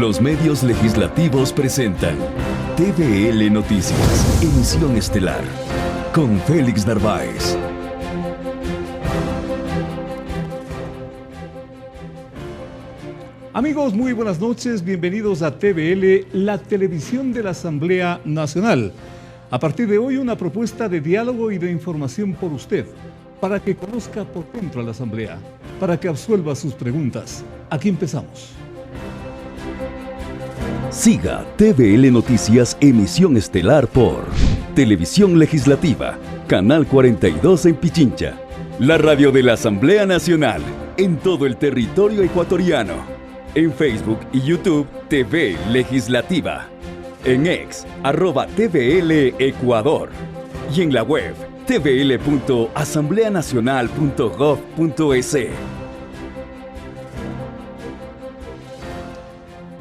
Los medios legislativos presentan TVL Noticias, emisión estelar, con Félix Narváez. Amigos, muy buenas noches, bienvenidos a TVL, la televisión de la Asamblea Nacional. A partir de hoy, una propuesta de diálogo y de información por usted, para que conozca por dentro a la Asamblea, para que absuelva sus preguntas. Aquí empezamos. Siga TVL Noticias, emisión estelar por Televisión Legislativa, Canal 42 en Pichincha, la radio de la Asamblea Nacional, en todo el territorio ecuatoriano. En Facebook y YouTube, TV Legislativa. En X, @TVL Ecuador. Y en la web, tvl.asambleanacional.gov.es.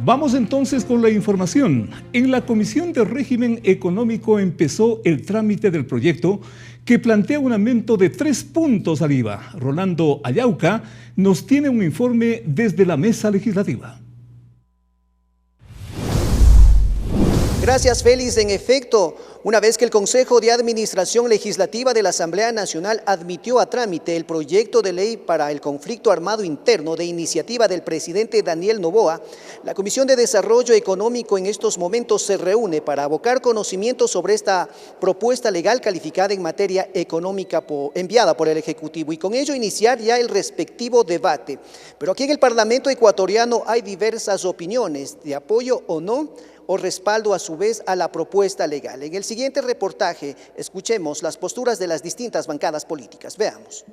Vamos entonces con la información. En la Comisión de Régimen Económico empezó el trámite del proyecto que plantea un aumento de 3 puntos al IVA. Rolando Ayauca nos tiene un informe desde la mesa legislativa. Gracias, Félix. En efecto, una vez que el Consejo de Administración Legislativa de la Asamblea Nacional admitió a trámite el proyecto de ley para el conflicto armado interno de iniciativa del presidente Daniel Noboa, la Comisión de Desarrollo Económico en estos momentos se reúne para abocar conocimiento sobre esta propuesta legal calificada en materia económica enviada por el Ejecutivo y con ello iniciar ya el respectivo debate. Pero aquí en el Parlamento ecuatoriano hay diversas opiniones de apoyo o no, o respaldo a su vez a la propuesta legal. En el siguiente reportaje escuchemos las posturas de las distintas bancadas políticas. Veamos.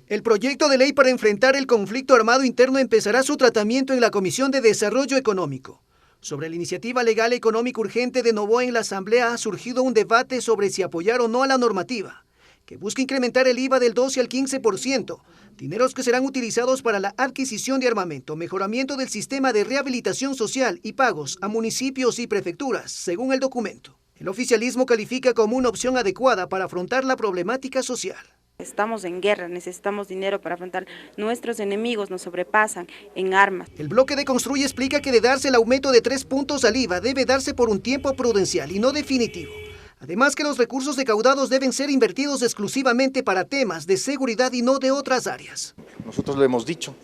El proyecto de ley para enfrentar el conflicto armado interno empezará su tratamiento en la Comisión de Desarrollo Económico. Sobre la iniciativa legal económica urgente de Noboa en la Asamblea ha surgido un debate sobre si apoyar o no a la normativa, que busca incrementar el IVA del 12 al 15%, dineros que serán utilizados para la adquisición de armamento, mejoramiento del sistema de rehabilitación social y pagos a municipios y prefecturas, según el documento. El oficialismo califica como una opción adecuada para afrontar la problemática social. Estamos en guerra, necesitamos dinero para afrontar. Nuestros enemigos nos sobrepasan en armas. El bloque de Construye explica que de darse el aumento de 3 puntos al IVA debe darse por un tiempo prudencial y no definitivo. Además que los recursos recaudados deben ser invertidos exclusivamente para temas de seguridad y no de otras áreas. Nosotros lo hemos dicho,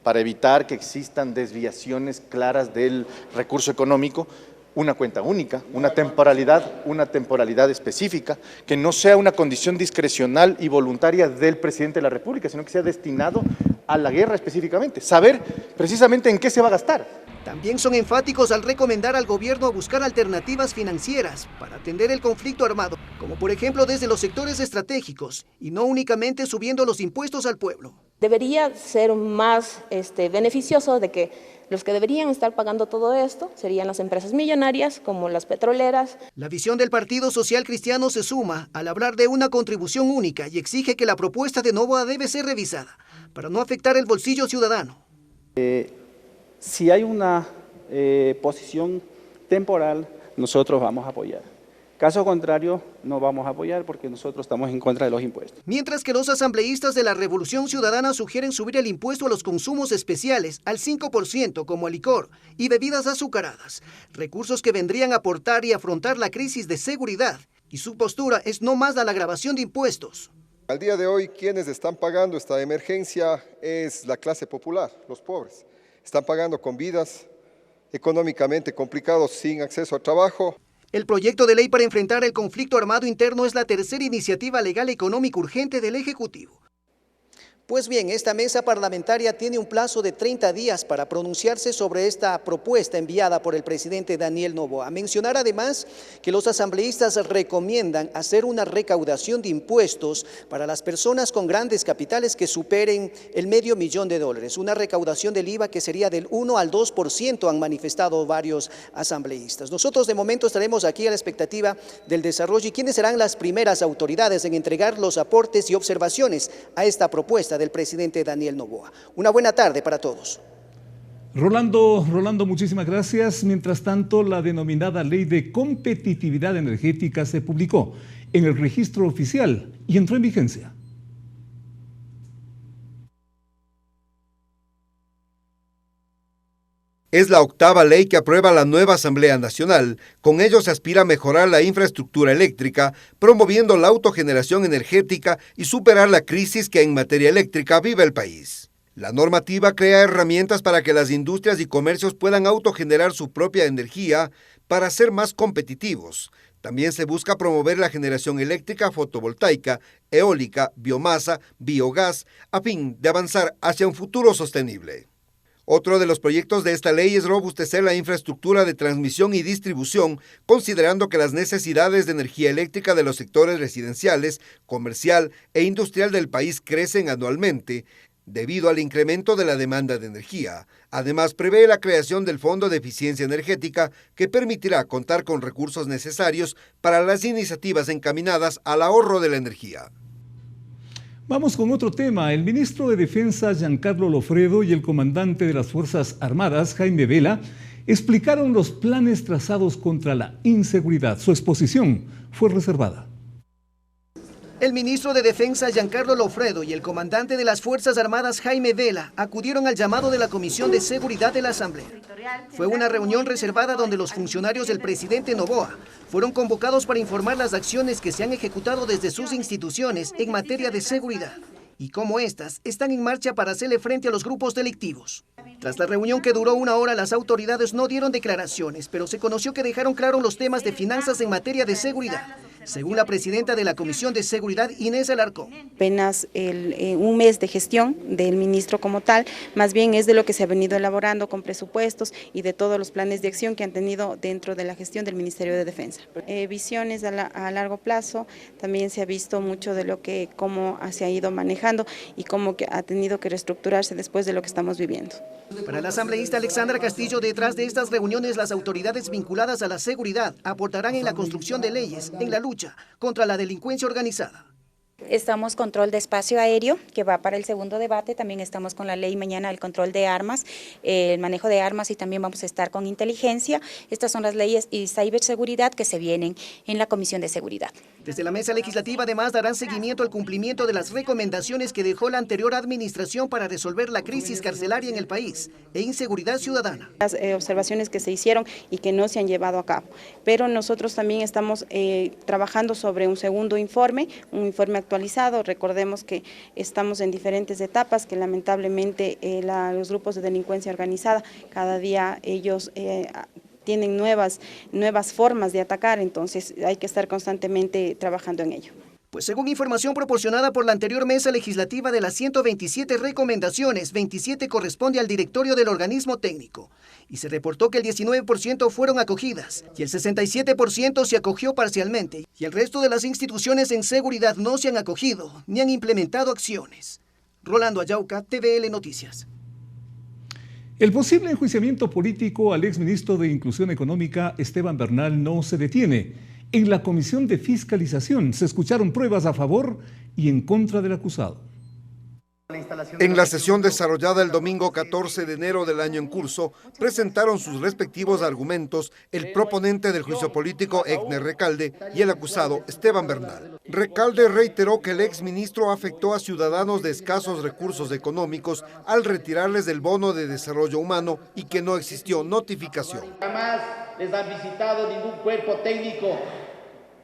para evitar que existan desviaciones claras del recurso económico, una cuenta única, una temporalidad específica, que no sea una condición discrecional y voluntaria del presidente de la República, sino que sea destinado a la guerra específicamente, saber precisamente en qué se va a gastar. También son enfáticos al recomendar al gobierno buscar alternativas financieras para atender el conflicto armado, como por ejemplo desde los sectores estratégicos y no únicamente subiendo los impuestos al pueblo. Debería ser más beneficioso de que los que deberían estar pagando todo esto serían las empresas millonarias como las petroleras. La visión del Partido Social Cristiano se suma al hablar de una contribución única y exige que la propuesta de Noboa debe ser revisada para no afectar el bolsillo ciudadano. Si hay una posición temporal, nosotros vamos a apoyar. Caso contrario, no vamos a apoyar porque nosotros estamos en contra de los impuestos. Mientras que los asambleístas de la Revolución Ciudadana sugieren subir el impuesto a los consumos especiales al 5% como al licor y bebidas azucaradas, recursos que vendrían a aportar y afrontar la crisis de seguridad, y su postura es no más la agravación de impuestos. Al día de hoy, quienes están pagando esta emergencia es la clase popular, los pobres. Están pagando con vidas económicamente complicados, sin acceso a trabajo. El proyecto de ley para enfrentar el conflicto armado interno es la tercera iniciativa legal económica urgente del Ejecutivo. Pues bien, esta mesa parlamentaria tiene un plazo de 30 días para pronunciarse sobre esta propuesta enviada por el presidente Daniel Noboa. Mencionar además que los asambleístas recomiendan hacer una recaudación de impuestos para las personas con grandes capitales que superen el $500,000. Una recaudación del IVA que sería del 1 al 2%, han manifestado varios asambleístas. Nosotros de momento estaremos aquí a la expectativa del desarrollo y quiénes serán las primeras autoridades en entregar los aportes y observaciones a esta propuesta del presidente Daniel Noboa. Una buena tarde para todos. Rolando, muchísimas gracias. Mientras tanto, la denominada Ley de Competitividad Energética se publicó en el registro oficial y entró en vigencia. Es la octava ley que aprueba la nueva Asamblea Nacional. Con ello se aspira a mejorar la infraestructura eléctrica, promoviendo la autogeneración energética y superar la crisis que en materia eléctrica vive el país. La normativa crea herramientas para que las industrias y comercios puedan autogenerar su propia energía para ser más competitivos. También se busca promover la generación eléctrica fotovoltaica, eólica, biomasa, biogás, a fin de avanzar hacia un futuro sostenible. Otro de los proyectos de esta ley es robustecer la infraestructura de transmisión y distribución, considerando que las necesidades de energía eléctrica de los sectores residenciales, comercial e industrial del país crecen anualmente, debido al incremento de la demanda de energía. Además, prevé la creación del Fondo de Eficiencia Energética, que permitirá contar con recursos necesarios para las iniciativas encaminadas al ahorro de la energía. Vamos con otro tema. El ministro de Defensa, Giancarlo Lofredo, y el comandante de las Fuerzas Armadas, Jaime Vela, explicaron los planes trazados contra la inseguridad. Su exposición fue reservada. El ministro de Defensa, Giancarlo Lofredo, y el comandante de las Fuerzas Armadas, Jaime Vela, acudieron al llamado de la Comisión de Seguridad de la Asamblea. Fue una reunión reservada donde los funcionarios del presidente Noboa fueron convocados para informar las acciones que se han ejecutado desde sus instituciones en materia de seguridad y cómo estas están en marcha para hacerle frente a los grupos delictivos. Tras la reunión, que duró 1 hora, las autoridades no dieron declaraciones, pero se conoció que dejaron claro los temas de finanzas en materia de seguridad, según la presidenta de la Comisión de Seguridad, Inés Alarcón. Apenas un mes de gestión del ministro como tal, más bien es de lo que se ha venido elaborando con presupuestos y de todos los planes de acción que han tenido dentro de la gestión del Ministerio de Defensa. Visiones a largo plazo, también se ha visto mucho de cómo se ha ido manejando y cómo ha tenido que reestructurarse después de lo que estamos viviendo. Para la asambleísta Alexandra Castillo, detrás de estas reuniones, las autoridades vinculadas a la seguridad aportarán en la construcción de leyes en la lucha contra la delincuencia organizada. Estamos control de espacio aéreo, que va para el segundo debate. También estamos con la ley mañana del control de armas, el manejo de armas, y también vamos a estar con inteligencia. Estas son las leyes y ciberseguridad que se vienen en la Comisión de Seguridad. Desde la mesa legislativa, además, darán seguimiento al cumplimiento de las recomendaciones que dejó la anterior administración para resolver la crisis carcelaria en el país e inseguridad ciudadana. Las observaciones que se hicieron y que no se han llevado a cabo, pero nosotros también estamos trabajando sobre un segundo informe, un informe actualizado. Recordemos que estamos en diferentes etapas, que lamentablemente los grupos de delincuencia organizada, cada día ellos tienen nuevas formas de atacar, entonces hay que estar constantemente trabajando en ello. Pues según información proporcionada por la anterior mesa legislativa, de las 127 recomendaciones, 27 corresponde al directorio del organismo técnico, y se reportó que el 19% fueron acogidas y el 67% se acogió parcialmente, y el resto de las instituciones en seguridad no se han acogido ni han implementado acciones. Rolando Ayauca, TVL Noticias. El posible enjuiciamiento político al exministro de Inclusión Económica, Esteban Bernal, no se detiene. En la Comisión de Fiscalización se escucharon pruebas a favor y en contra del acusado. En la sesión desarrollada el domingo 14 de enero del año en curso, presentaron sus respectivos argumentos el proponente del juicio político, Egner Recalde, y el acusado, Esteban Bernal. Recalde reiteró que el exministro afectó a ciudadanos de escasos recursos económicos al retirarles del bono de desarrollo humano y que no existió notificación. Jamás les han visitado ningún cuerpo técnico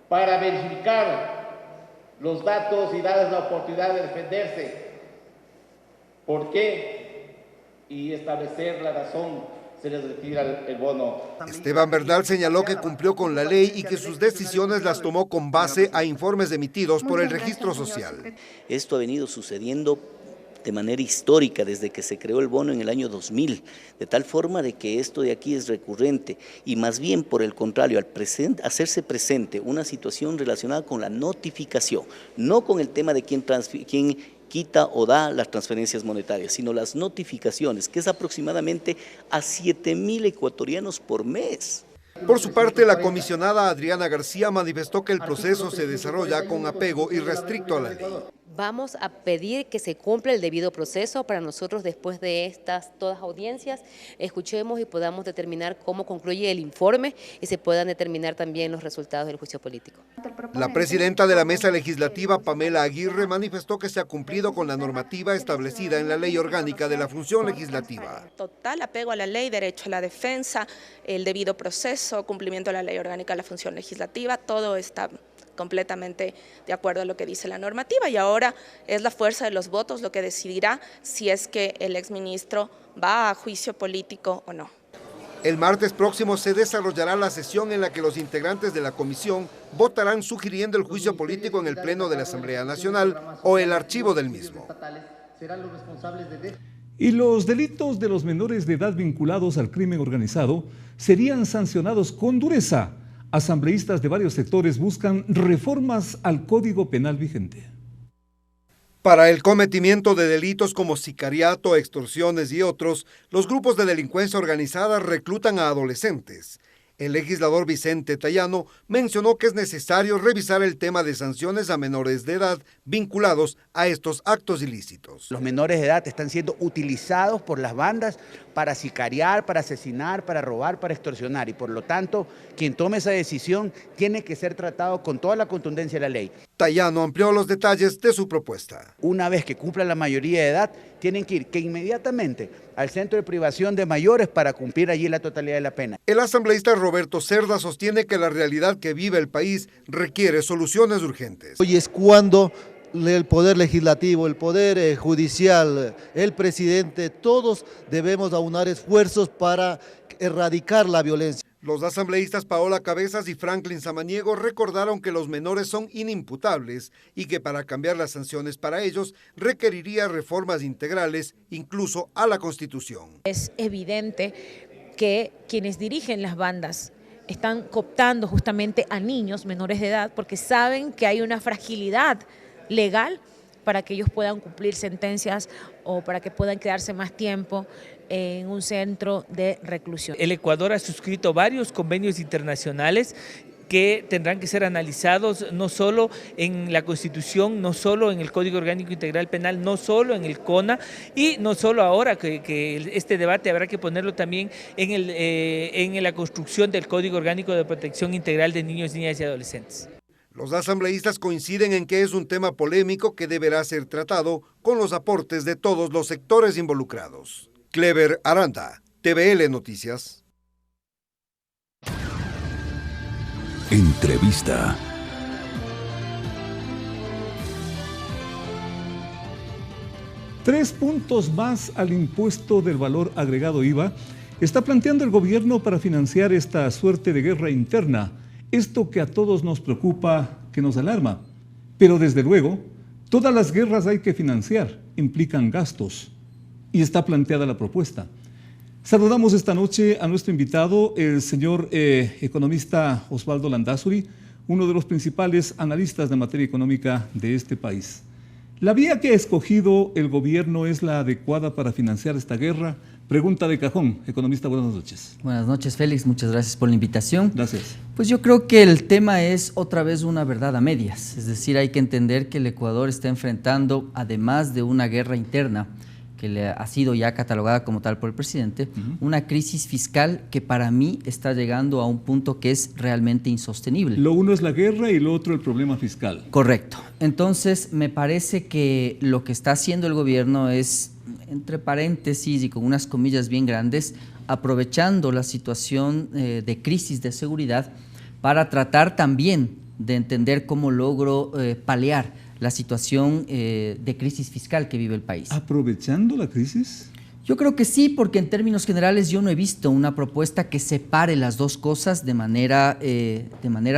para verificar los datos y darles la oportunidad de defenderse. ¿Por qué? Y establecer la razón se les retira el bono. Esteban Bernal señaló que cumplió con la ley y que sus decisiones las tomó con base a informes emitidos por el Registro Social. Esto ha venido sucediendo de manera histórica desde que se creó el bono en el año 2000, de tal forma de que esto de aquí es recurrente y más bien por el contrario, al hacerse presente una situación relacionada con la notificación, no con el tema de quién quita o da las transferencias monetarias, sino las notificaciones, que es aproximadamente a 7.000 ecuatorianos por mes. Por su parte, la comisionada Adriana García manifestó que el proceso se desarrolla con apego irrestricto a la ley. Vamos a pedir que se cumpla el debido proceso para nosotros, después de estas todas audiencias, escuchemos y podamos determinar cómo concluye el informe y se puedan determinar también los resultados del juicio político. La presidenta de la Mesa Legislativa, Pamela Aguirre, manifestó que se ha cumplido con la normativa establecida en la Ley Orgánica de la Función Legislativa. Total apego a la ley, derecho a la defensa, el debido proceso, cumplimiento de la Ley Orgánica de la Función Legislativa, todo está completamente de acuerdo a lo que dice la normativa, y ahora es la fuerza de los votos lo que decidirá si es que el exministro va a juicio político o no. El martes próximo se desarrollará la sesión en la que los integrantes de la comisión votarán sugiriendo el juicio político en el Pleno de la Asamblea Nacional o el archivo del mismo. Y los delitos de los menores de edad vinculados al crimen organizado serían sancionados con dureza. Asambleístas de varios sectores buscan reformas al Código Penal vigente. Para el cometimiento de delitos como sicariato, extorsiones y otros, los grupos de delincuencia organizada reclutan a adolescentes. El legislador Vicente Tayano mencionó que es necesario revisar el tema de sanciones a menores de edad vinculados a estos actos ilícitos. Los menores de edad están siendo utilizados por las bandas para sicariar, para asesinar, para robar, para extorsionar, y por lo tanto, quien tome esa decisión tiene que ser tratado con toda la contundencia de la ley. Tayano amplió los detalles de su propuesta. Una vez que cumplan la mayoría de edad, tienen que ir inmediatamente al centro de privación de mayores para cumplir allí la totalidad de la pena. El asambleísta Roberto Cerda sostiene que la realidad que vive el país requiere soluciones urgentes. Hoy es cuando el Poder Legislativo, el Poder Judicial, el Presidente, todos debemos aunar esfuerzos para erradicar la violencia. Los asambleístas Paola Cabezas y Franklin Samaniego recordaron que los menores son inimputables y que para cambiar las sanciones para ellos requeriría reformas integrales, incluso a la Constitución. Es evidente que quienes dirigen las bandas están cooptando justamente a niños menores de edad porque saben que hay una fragilidad legal para que ellos puedan cumplir sentencias o para que puedan quedarse más tiempo en un centro de reclusión. El Ecuador ha suscrito varios convenios internacionales que tendrán que ser analizados no solo en la Constitución, no solo en el Código Orgánico Integral Penal, no solo en el CONA y no solo ahora que este debate habrá que ponerlo también en la construcción del Código Orgánico de Protección Integral de Niños, Niñas y Adolescentes. Los asambleístas coinciden en que es un tema polémico que deberá ser tratado con los aportes de todos los sectores involucrados. Clever Aranda, TVL Noticias. Entrevista. Tres puntos más al impuesto del valor agregado IVA está planteando el gobierno para financiar esta suerte de guerra interna. Esto que a todos nos preocupa, que nos alarma. Pero desde luego, todas las guerras hay que financiar, implican gastos. Y está planteada la propuesta. Saludamos esta noche a nuestro invitado, el señor economista Osvaldo Landázuri, uno de los principales analistas de materia económica de este país. ¿La vía que ha escogido el gobierno es la adecuada para financiar esta guerra? Pregunta de cajón. Economista, buenas noches. Buenas noches, Félix. Muchas gracias por la invitación. Gracias. Pues yo creo que el tema es otra vez una verdad a medias. Es decir, hay que entender que el Ecuador está enfrentando, además de una guerra interna, que le ha sido ya catalogada como tal por el presidente, una crisis fiscal que para mí está llegando a un punto que es realmente insostenible. Lo uno es la guerra y lo otro el problema fiscal. Correcto. Entonces, me parece que lo que está haciendo el gobierno es, entre paréntesis y con unas comillas bien grandes, aprovechando la situación de crisis de seguridad para tratar también de entender cómo logro paliar la situación de crisis fiscal que vive el país. ¿Aprovechando la crisis? Yo creo que sí, porque en términos generales yo no he visto una propuesta que separe las dos cosas de manera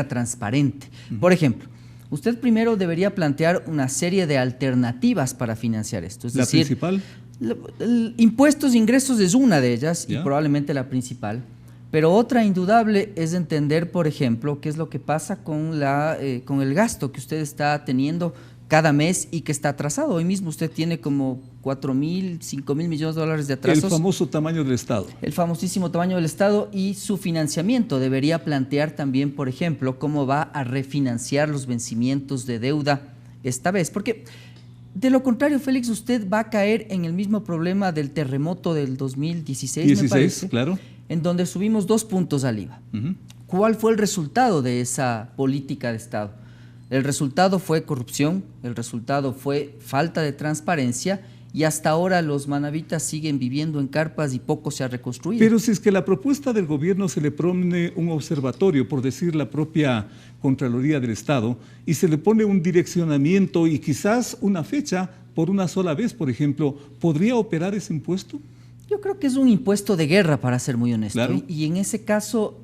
transparente. Por ejemplo, usted primero debería plantear una serie de alternativas para financiar esto. Es decir, principal? Impuestos e ingresos es una de ellas y probablemente la principal. Pero otra indudable es entender, por ejemplo, qué es lo que pasa con el gasto que usted está teniendo cada mes y que está atrasado. Hoy mismo usted tiene como 4.000, 5.000 millones de dólares de atrasos. El famoso tamaño del Estado. El famosísimo tamaño del Estado y su financiamiento. Debería plantear también, por ejemplo, cómo va a refinanciar los vencimientos de deuda esta vez. Porque De lo contrario, Félix, usted va a caer en el mismo problema del terremoto del 2016, me parece, claro, en donde subimos 2 puntos al IVA. ¿Cuál fue el resultado de esa política de Estado? El resultado fue corrupción, el resultado fue falta de transparencia, y hasta ahora los manavitas siguen viviendo en carpas y poco se ha reconstruido. Pero si es que la propuesta del gobierno se le pone un observatorio, por decir la propia Contraloría del Estado, y se le pone un direccionamiento y quizás una fecha por una sola vez, por ejemplo, ¿podría operar ese impuesto? Yo creo que es un impuesto de guerra, para ser muy honesto. Claro. Y en ese caso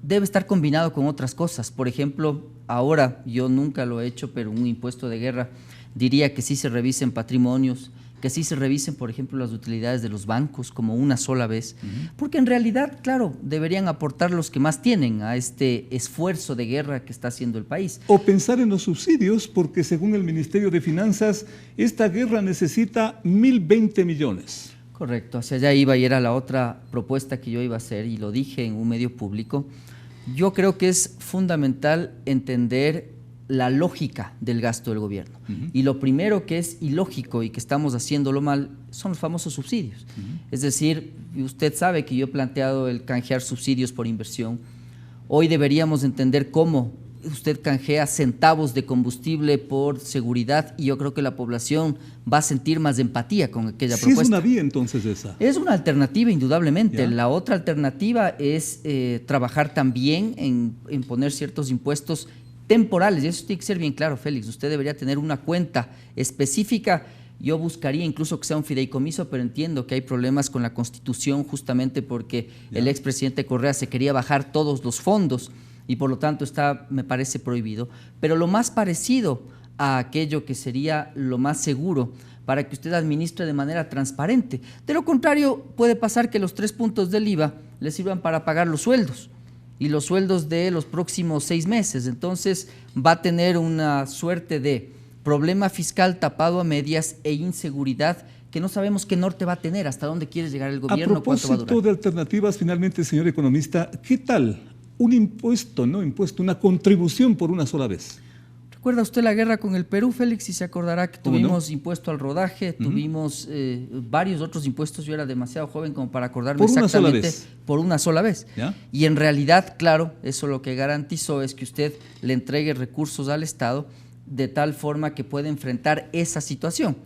debe estar combinado con otras cosas. Por ejemplo, ahora, yo nunca lo he hecho, pero un impuesto de guerra diría que sí se revisen patrimonios, que sí se revisen, por ejemplo, las utilidades de los bancos como una sola vez, porque en realidad, claro, deberían aportar los que más tienen a este esfuerzo de guerra que está haciendo el país. O pensar en los subsidios, porque según el Ministerio de Finanzas, esta guerra necesita 1.020 millones. Correcto, hacia allá iba y era la otra propuesta que yo iba a hacer, y lo dije en un medio público. Yo creo que es fundamental entender la lógica del gasto del gobierno. Y lo primero que es ilógico y que estamos haciéndolo mal son los famosos subsidios. Es decir, usted sabe que yo he planteado el canjear subsidios por inversión. Hoy deberíamos entender cómo usted canjea centavos de combustible por seguridad, y yo creo que la población va a sentir más empatía con aquella propuesta. ¿Es una vía entonces esa? Es una alternativa, indudablemente. La otra alternativa es trabajar también en poner ciertos impuestos temporales, y eso tiene que ser bien claro, Félix. Usted debería tener una cuenta específica. Yo buscaría incluso que sea un fideicomiso, pero entiendo que hay problemas con la Constitución, justamente porque el expresidente Correa se quería bajar todos los fondos y por lo tanto está, me parece, prohibido. Pero lo más parecido a aquello que sería lo más seguro para que usted administre de manera transparente. De lo contrario, puede pasar que los 3 puntos del IVA le sirvan para pagar los sueldos, y los sueldos de los próximos 6 meses. Entonces va a tener una suerte de problema fiscal tapado a medias e inseguridad que no sabemos qué norte va a tener, hasta dónde quiere llegar el gobierno, cuánto va a durar. A propósito de alternativas, finalmente, señor economista, ¿qué tal un impuesto, una contribución por una sola vez? ¿Recuerda usted la guerra con el Perú, Félix? Y se acordará que tuvimos impuesto al rodaje, tuvimos varios otros impuestos. Yo era demasiado joven como para acordarme exactamente. Por una sola vez. ¿Ya? Y en realidad, claro, eso lo que garantizó es que usted le entregue recursos al Estado de tal forma que pueda enfrentar esa situación.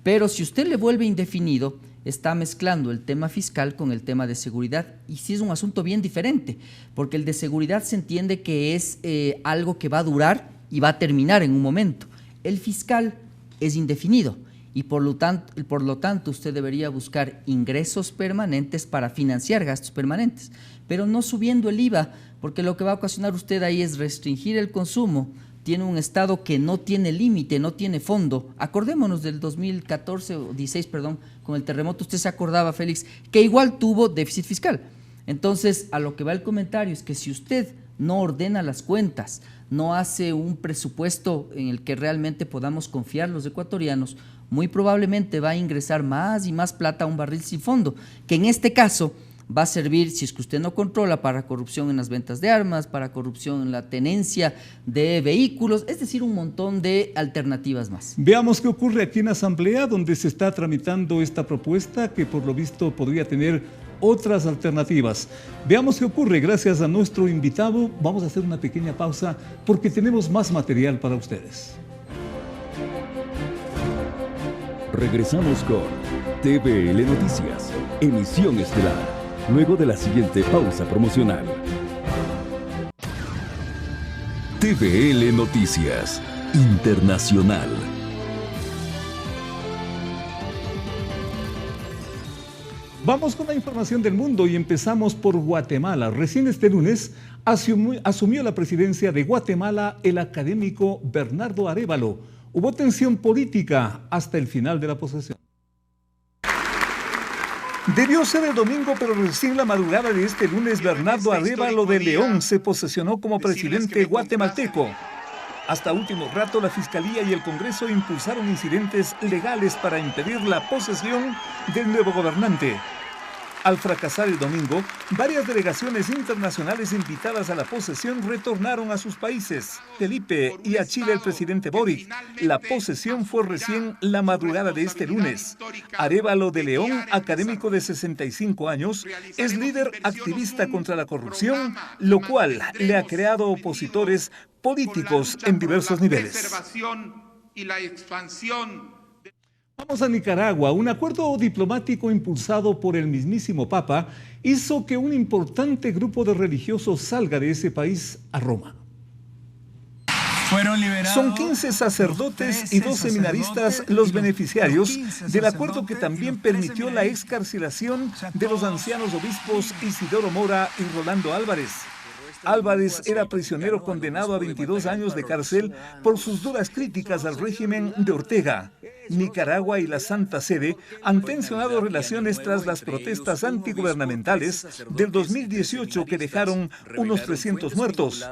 Pero si usted le vuelve indefinido, está mezclando el tema fiscal con el tema de seguridad, y sí es un asunto bien diferente, porque el de seguridad se entiende que es algo que va a durar y va a terminar en un momento. El fiscal es indefinido y por lo tanto usted debería buscar ingresos permanentes para financiar gastos permanentes, pero no subiendo el IVA, porque lo que va a ocasionar usted ahí es restringir el consumo. Tiene un Estado que no tiene límite, no tiene fondo. Acordémonos del 2014 o 16, perdón, con el terremoto. Usted se acordaba, Félix, que igual tuvo déficit fiscal. Entonces, a lo que va el comentario es que si usted no ordena las cuentas, no hace un presupuesto en el que realmente podamos confiar los ecuatorianos, muy probablemente va a ingresar más y más plata a un barril sin fondo, que en este caso va a servir, si es que usted no controla, para corrupción en las ventas de armas, para corrupción en la tenencia de vehículos, es decir, un montón de alternativas más. Veamos qué ocurre aquí en Asamblea, donde se está tramitando esta propuesta que por lo visto podría tener otras alternativas. Veamos qué ocurre. Gracias a nuestro invitado, vamos a hacer una pequeña pausa porque tenemos más material para ustedes. Regresamos con TVL Noticias, emisión estelar, luego de la siguiente pausa promocional. TVL Noticias Internacional. Vamos con la información del mundo y empezamos por Guatemala. Recién este lunes asumió la presidencia de Guatemala el académico Bernardo Arévalo. Hubo tensión política hasta el final de la posesión. Debió ser el domingo, pero recién la madrugada de este lunes, Bernardo Arévalo de León se posesionó como presidente guatemalteco. Hasta último rato, la Fiscalía y el Congreso impulsaron incidentes legales para impedir la posesión del nuevo gobernante. Al fracasar el domingo, varias delegaciones internacionales invitadas a la posesión retornaron a sus países. Felipe y a Chile el presidente Boric. La posesión fue recién la madrugada de este lunes. Arévalo de León, académico de 65 años, es líder activista contra la corrupción, lo cual le ha creado opositores políticos en diversos niveles. Vamos a Nicaragua. Un acuerdo diplomático impulsado por el mismísimo Papa hizo que un importante grupo de religiosos salga de ese país a Roma. Son 15 sacerdotes y 2 seminaristas los beneficiarios del acuerdo que también permitió la excarcelación de los ancianos obispos Isidoro Mora y Rolando Álvarez. Álvarez era prisionero condenado a 22 años de cárcel por sus duras críticas al régimen de Ortega. Nicaragua y la Santa Sede han tensionado relaciones tras las protestas antigubernamentales del 2018 que dejaron unos 300 muertos.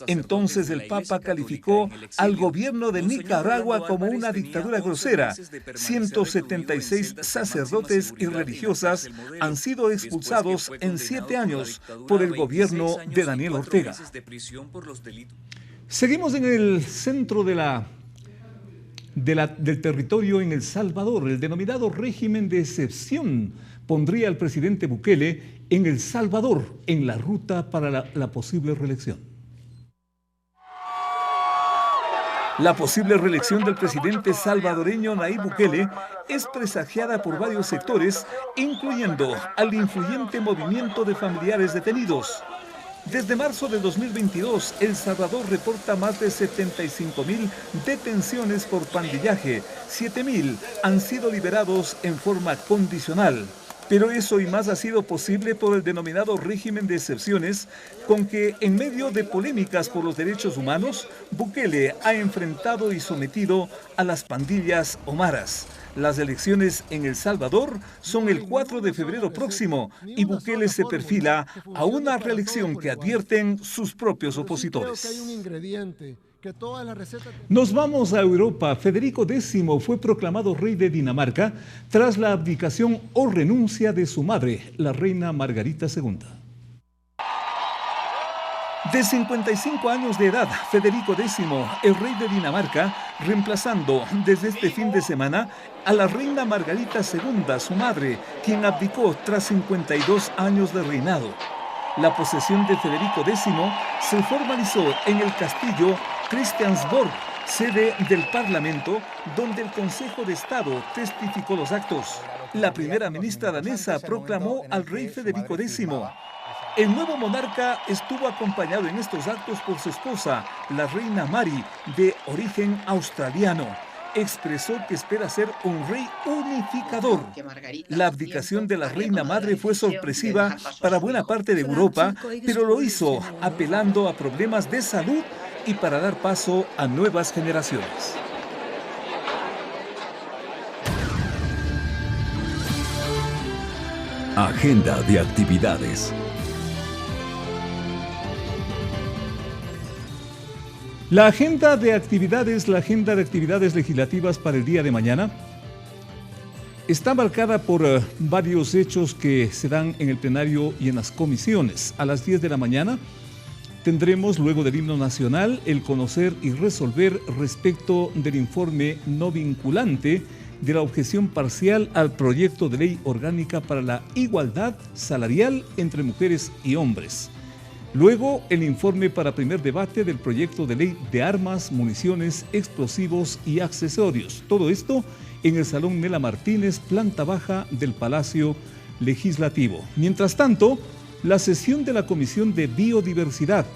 Entonces el Papa calificó al gobierno de Nicaragua como una dictadura grosera. 176 sacerdotes y religiosas han sido expulsados en 7 años por el gobierno de Daniel Ortega. Seguimos en el centro del territorio en El Salvador. El denominado régimen de excepción pondría al presidente Bukele en El Salvador en la ruta para la posible reelección. La posible reelección del presidente salvadoreño Nayib Bukele es presagiada por varios sectores, incluyendo al influyente movimiento de familiares detenidos. Desde marzo de 2022, El Salvador reporta más de 75.000 detenciones por pandillaje. 7.000 han sido liberados en forma condicional. Pero eso y más ha sido posible por el denominado régimen de excepciones, con que en medio de polémicas por los derechos humanos, Bukele ha enfrentado y sometido a las pandillas o maras. Las elecciones en El Salvador son el 4 de febrero próximo y Bukele se perfila a una reelección que advierten sus propios opositores. Nos vamos a Europa. Federico X fue proclamado rey de Dinamarca tras la abdicación o renuncia de su madre, la reina Margarita II. De 55 años de edad, Federico X, el rey de Dinamarca, reemplazando desde este fin de semana a la reina Margarita II, su madre, quien abdicó tras 52 años de reinado. La posesión de Federico X se formalizó en el castillo Christiansborg, sede del Parlamento, donde el Consejo de Estado testificó los actos. La primera ministra danesa proclamó al rey Federico X. El nuevo monarca estuvo acompañado en estos actos por su esposa, la reina Mary, de origen australiano. Expresó que espera ser un rey unificador. La abdicación de la reina madre fue sorpresiva para buena parte de Europa, pero lo hizo apelando a problemas de salud y para dar paso a nuevas generaciones. Agenda de actividades. La agenda de actividades legislativas para el día de mañana está marcada por varios hechos que se dan en el plenario y en las comisiones. A las 10 de la mañana tendremos, luego del himno nacional, el conocer y resolver respecto del informe no vinculante de la objeción parcial al proyecto de ley orgánica para la igualdad salarial entre mujeres y hombres. Luego, el informe para primer debate del proyecto de ley de armas, municiones, explosivos y accesorios. Todo esto en el Salón Nela Martínez, planta baja del Palacio Legislativo. Mientras tanto, la sesión de la Comisión de Biodiversidad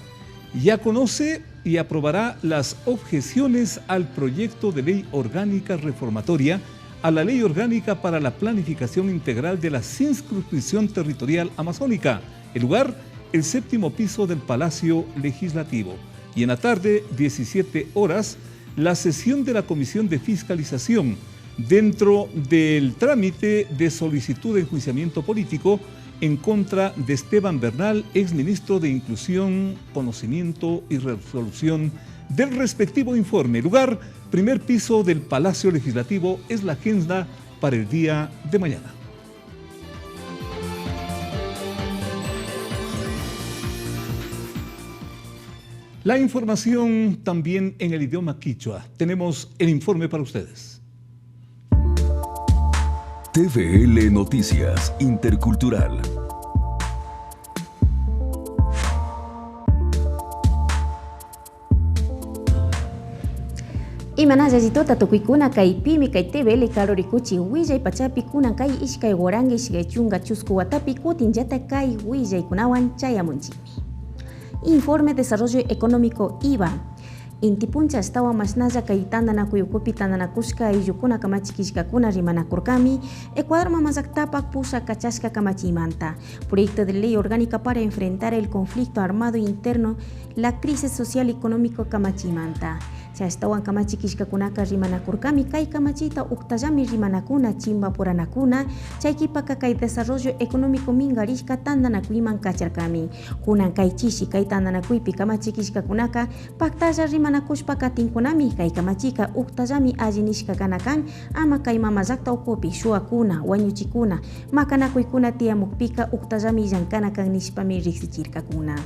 ya conoce y aprobará las objeciones al proyecto de ley orgánica reformatoria a la Ley Orgánica para la Planificación Integral de la Circunscripción Territorial Amazónica. El lugar, el 7º piso del Palacio Legislativo. Y en la tarde, 17 horas, la sesión de la Comisión de Fiscalización dentro del trámite de solicitud de enjuiciamiento político en contra de Esteban Bernal, exministro de Inclusión, Conocimiento y Resolución del respectivo informe. Lugar, primer piso del Palacio Legislativo, es la agenda para el día de mañana. La información también en el idioma quichua. Tenemos el informe para ustedes. TVL Noticias Intercultural. Imana jajitota tukuikuna kai pimi kai TVL kalorikuchi wijay pachapi kuna kai ishkai gorangi ishkai chunga chusku watapi kutinjata kai wijay kunawan chayamunchimi. Informe Desarrollo Económico IVA. Intipuncha estawa masnaya kai tandana kuyukupi tandana kushka iyukuna kamachikishka kuna rimanakurkami Ecuador mamazaktapak pusa kachashka kamachimanta. Proyecto de ley orgánica para enfrentar el conflicto armado interno, la crisis social y económico kamachimanta. Chastawan kamachikishka kunaka rimanakurkami kai kamachita uktayami rimanakuna chimba puranakuna chaykipaka kai desarrollo económico mingarishka tandanakuiman kacharkami. Kunan kai chishi kai tandanakuipi kamachikishka kunaka paktaya rimanakushpa katinkunami kai kamachika uktayami allinishka kanakan ama kai mamazakta ukupi shuakuna wañuchikuna makanakuykuna tiyamukpika uktayami llankanakan nishpami riksichirkakuna.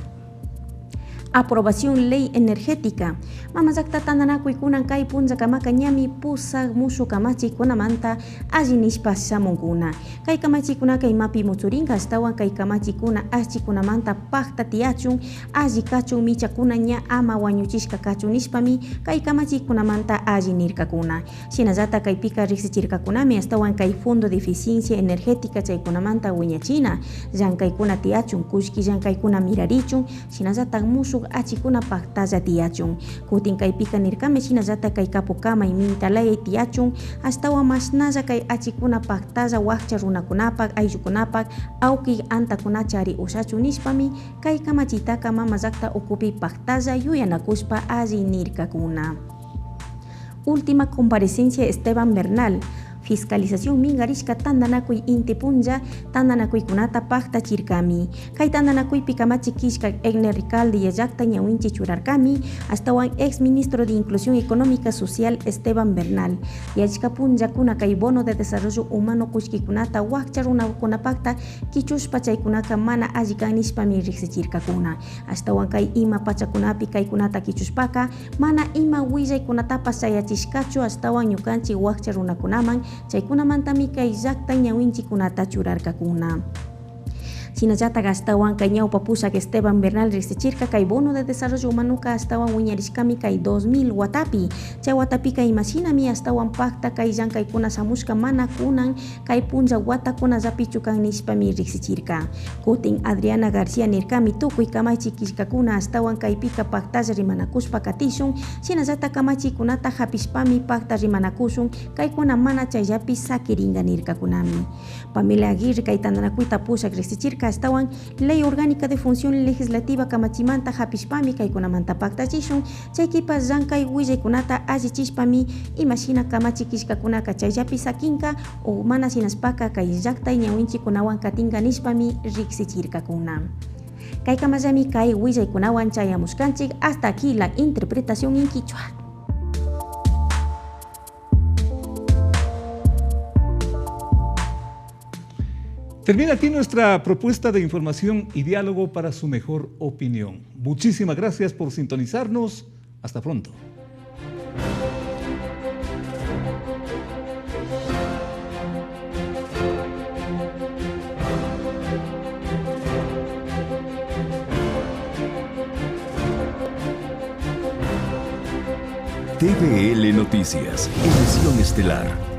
Aprobación Ley Energética. Mamazakta tandanakuy kunan kay punza kamaka ñami pusa mushu kamachi kunamanta allinishpa shamunkuna. Kay kamachi kuna kay mapi muchurinka astawan kay kamachi kuna achi kunamanta pakta tiachun alli kachun micha kuna ña ama wañuchishka kachun nishpami kay kamachi kunamanta allinirka kuna. Shinallata kay pika riksichirka kunami astawan kay Fondo de Eficiencia Energética chay kunamanta wiñachina. Llankay kuna tiachun kushki llankay kuna mirarichun shinallata mushu achikuna paktaya tiachun. Kutin kay pika nirkame shinallata kay kapukama y mintalaya tiachun astawan masnalla kay achikuna paktaya wakcha runakunapak ayllukunapak auki antakunachari usachun nishpami kay kamachitaka mamazakta ukupi paktaya yuyanakushpa alli nirkakuna. Última comparecencia Esteban Bernal. Fiscalización mingarishka tandanakuy intipunja tandanakuy kunata pakta chirkami. Kay tandanakuy pikamachi kishka Egner Ricalde yallakta ñawinchi churarkami astawan ex ministro de Inclusión Económica Social Esteban Bernal. Yachka punja kuna kay bono de desarrollo humano kushkikunata wakcha runakunapakta kichushpa chaykunaka mana allikan nishpami riksichirkakuna. Astawan kay ima pachakunapi kay kunata kichushpaka mana ima willaykunatapas sayachishkachu astawan ñukanchik wakcha runakunaman chaykunamantami kay llaqta ñawinchikunata churarkakuna. Shinallata astawan kay ñawpa pusak Esteban Bernal riksichirka kay bono de desarrollo humanuka astawan wiñarishkami kay 2000 watapi. Chay watapi kay imashinami astawan pakta kay llank'aykuna samushka mana kunan kay punlla watakuna zapichukan nishpami riksichirka. Kutin Adriana García nirkami tukuy kamachikishkakuna astawan kay pika paktalla rimanakushpa katishun shinallata kamachikunata hapishpami pakta rimanakushun kaykuna mana chayllapi sakiringa nirkakunami. Pamela Aguirre kay tandanakuyta pusak riksichirka astawan Ley Orgánica de Función Legislativa kamachimanta hapishpami kaykunamanta paktachishun chaykipas llankay willaykunata allichishpami imashina kamachikishkakunaka chayllapi sakinka o mana sinaspaka kay llaqtay ñawinchikunawan katinka nishpami riksichirkakuna. Kay kamallami kay willaykunawan chayamushkanchik. Hasta aquí la interpretación en quichua. Termina aquí nuestra propuesta de información y diálogo para su mejor opinión. Muchísimas gracias por sintonizarnos. Hasta pronto. TVL Noticias, edición estelar.